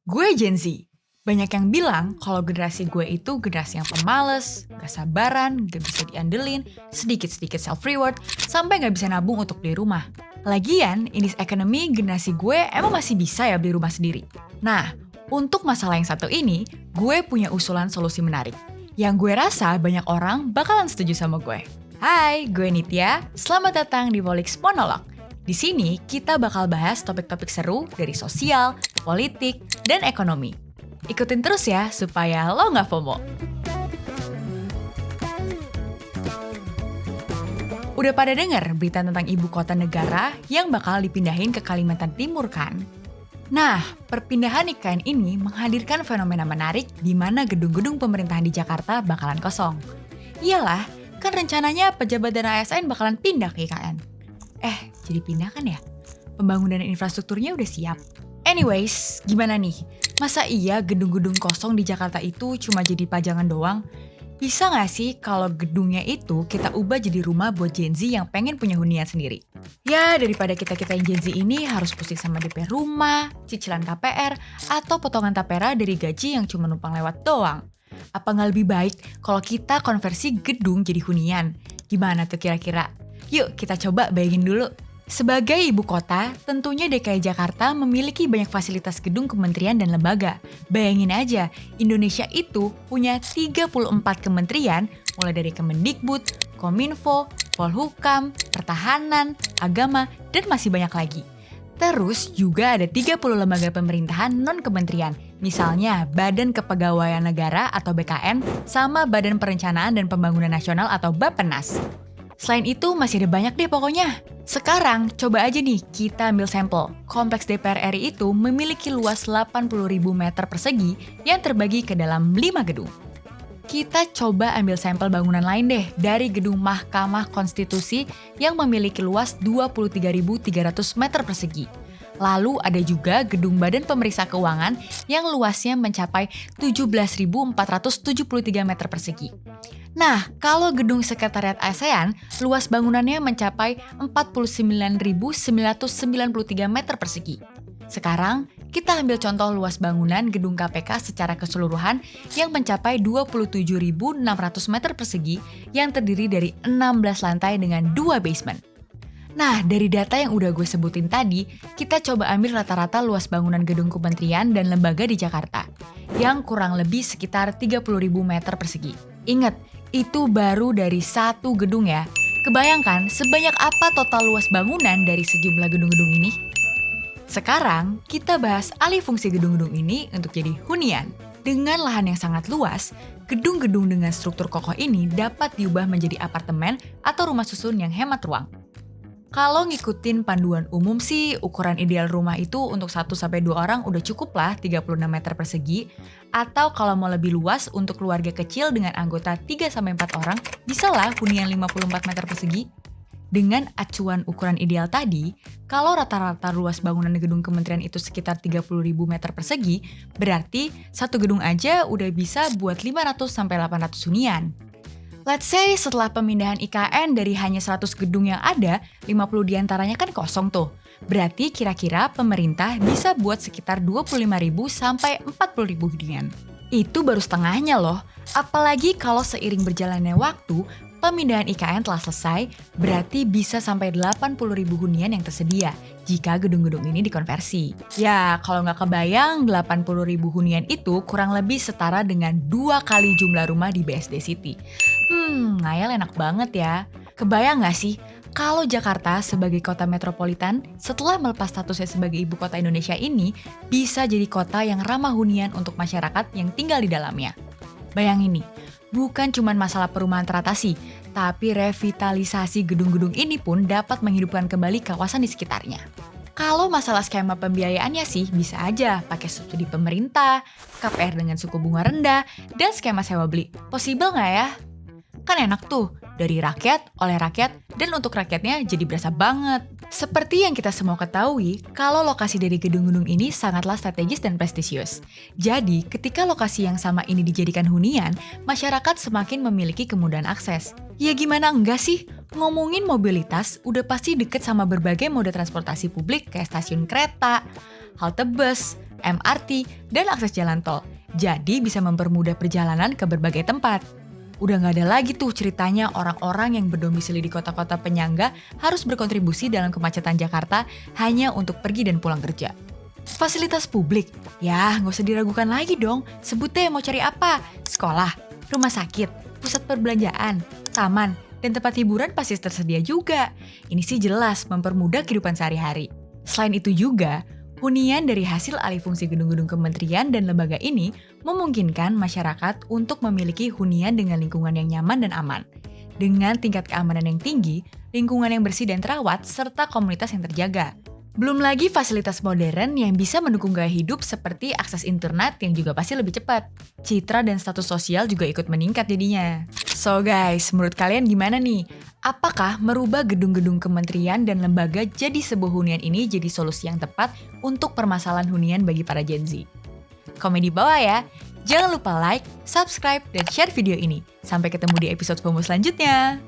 Gue Gen Z. Banyak yang bilang kalau generasi gue itu generasi yang pemalas, gak sabaran, gak bisa diandelin, sedikit-sedikit self-reward, sampai gak bisa nabung untuk beli rumah. Lagian, in this economy, generasi gue emang masih bisa ya beli rumah sendiri. Nah, untuk masalah yang satu ini, gue punya usulan solusi menarik. Yang gue rasa banyak orang bakalan setuju sama gue. Hai, gue Nitya. Selamat datang di Volix Monolog. Di sini, kita bakal bahas topik-topik seru dari sosial, politik, dan ekonomi. Ikutin terus ya, supaya lo nggak FOMO. Udah pada denger berita tentang ibu kota negara yang bakal dipindahin ke Kalimantan Timur kan? Nah, perpindahan IKN ini menghadirkan fenomena menarik di mana gedung-gedung pemerintahan di Jakarta bakalan kosong. Iyalah, kan rencananya pejabat dan ASN bakalan pindah ke IKN. Jadi pindah kan ya? Pembangunan infrastrukturnya udah siap. Anyways, gimana nih? Masa iya gedung-gedung kosong di Jakarta itu cuma jadi pajangan doang? Bisa nggak sih kalau gedungnya itu kita ubah jadi rumah buat Gen Z yang pengen punya hunian sendiri? Ya, daripada kita-kita yang Gen Z ini harus pusing sama DP rumah, cicilan KPR, atau potongan tapera dari gaji yang cuma numpang lewat doang. Apa nggak lebih baik kalau kita konversi gedung jadi hunian? Gimana tuh kira-kira? Yuk kita coba bayangin dulu. Sebagai ibu kota, tentunya DKI Jakarta memiliki banyak fasilitas gedung kementerian dan lembaga. Bayangin aja, Indonesia itu punya 34 kementerian, mulai dari Kemendikbud, Kominfo, Polhukam, Pertahanan, Agama, dan masih banyak lagi. Terus juga ada 30 lembaga pemerintahan non-kementerian, misalnya Badan Kepegawaian Negara atau BKN, sama Badan Perencanaan dan Pembangunan Nasional atau Bappenas. Selain itu masih ada banyak deh pokoknya. Sekarang coba aja nih kita ambil sampel. Kompleks DPR RI itu memiliki luas 80.000 meter persegi yang terbagi ke dalam 5 gedung. Kita coba ambil sampel bangunan lain deh dari gedung Mahkamah Konstitusi yang memiliki luas 23.300 meter persegi. Lalu ada juga gedung Badan Pemeriksa Keuangan yang luasnya mencapai 17.473 meter persegi. Nah, kalau gedung Sekretariat ASEAN, luas bangunannya mencapai 49.993 meter persegi. Sekarang, kita ambil contoh luas bangunan gedung KPK secara keseluruhan yang mencapai 27.600 meter persegi yang terdiri dari 16 lantai dengan 2 basement. Nah, dari data yang udah gue sebutin tadi, kita coba ambil rata-rata luas bangunan gedung kementerian dan lembaga di Jakarta, yang kurang lebih sekitar 30.000 meter persegi. Ingat, itu baru dari satu gedung ya. Kebayangkan sebanyak apa total luas bangunan dari sejumlah gedung-gedung ini? Sekarang, kita bahas alih fungsi gedung-gedung ini untuk jadi hunian. Dengan lahan yang sangat luas, gedung-gedung dengan struktur kokoh ini dapat diubah menjadi apartemen atau rumah susun yang hemat ruang. Kalau ngikutin panduan umum sih, ukuran ideal rumah itu untuk 1-2 orang udah cukup lah 36 meter persegi. Atau kalau mau lebih luas untuk keluarga kecil dengan anggota 3-4 orang, bisa lah hunian 54 meter persegi. Dengan acuan ukuran ideal tadi, kalau rata-rata luas bangunan gedung kementerian itu sekitar 30.000 meter persegi, berarti satu gedung aja udah bisa buat 500-800 hunian. Let's say setelah pemindahan IKN dari hanya 100 gedung yang ada, 50 diantaranya kan kosong tuh. Berarti kira-kira pemerintah bisa buat sekitar 25.000 sampai 40.000 hunian. Itu baru setengahnya loh. Apalagi kalau seiring berjalannya waktu, pemindahan IKN telah selesai, berarti bisa sampai 80.000 hunian yang tersedia jika gedung-gedung ini dikonversi. Ya, kalau nggak kebayang, 80.000 hunian itu kurang lebih setara dengan 2 kali jumlah rumah di BSD City. Ngayal enak banget ya. Kebayang nggak sih, kalau Jakarta sebagai kota metropolitan, setelah melepas statusnya sebagai ibu kota Indonesia ini, bisa jadi kota yang ramah hunian untuk masyarakat yang tinggal di dalamnya. Bayangin nih, bukan cuma masalah perumahan teratasi, tapi revitalisasi gedung-gedung ini pun dapat menghidupkan kembali kawasan di sekitarnya. Kalau masalah skema pembiayaannya sih bisa aja pakai subsidi pemerintah, KPR dengan suku bunga rendah, dan skema sewa beli. Possible nggak ya? Kan enak tuh, dari rakyat, oleh rakyat, dan untuk rakyatnya jadi berasa banget. Seperti yang kita semua ketahui, kalau lokasi dari gedung-gedung ini sangatlah strategis dan prestisius. Jadi, ketika lokasi yang sama ini dijadikan hunian, masyarakat semakin memiliki kemudahan akses. Ya gimana enggak sih? Ngomongin mobilitas, udah pasti deket sama berbagai moda transportasi publik kayak stasiun kereta, halte bus, MRT, dan akses jalan tol. Jadi bisa mempermudah perjalanan ke berbagai tempat. Udah nggak ada lagi tuh ceritanya orang-orang yang berdomisili di kota-kota penyangga harus berkontribusi dalam kemacetan Jakarta hanya untuk pergi dan pulang kerja. Fasilitas publik, ya nggak usah diragukan lagi dong, sebut deh mau cari apa. Sekolah, rumah sakit, pusat perbelanjaan, taman, dan tempat hiburan pasti tersedia juga. Ini sih jelas mempermudah kehidupan sehari-hari. Selain itu juga, hunian dari hasil alih fungsi gedung-gedung kementerian dan lembaga ini memungkinkan masyarakat untuk memiliki hunian dengan lingkungan yang nyaman dan aman. Dengan tingkat keamanan yang tinggi, lingkungan yang bersih dan terawat, serta komunitas yang terjaga. Belum lagi fasilitas modern yang bisa mendukung gaya hidup seperti akses internet yang juga pasti lebih cepat. Citra dan status sosial juga ikut meningkat jadinya. So guys, menurut kalian gimana nih? Apakah merubah gedung-gedung kementerian dan lembaga jadi sebuah hunian ini jadi solusi yang tepat untuk permasalahan hunian bagi para Gen Z? Komen di bawah ya. Jangan lupa like, subscribe, dan share video ini. Sampai ketemu di episode FOMO selanjutnya.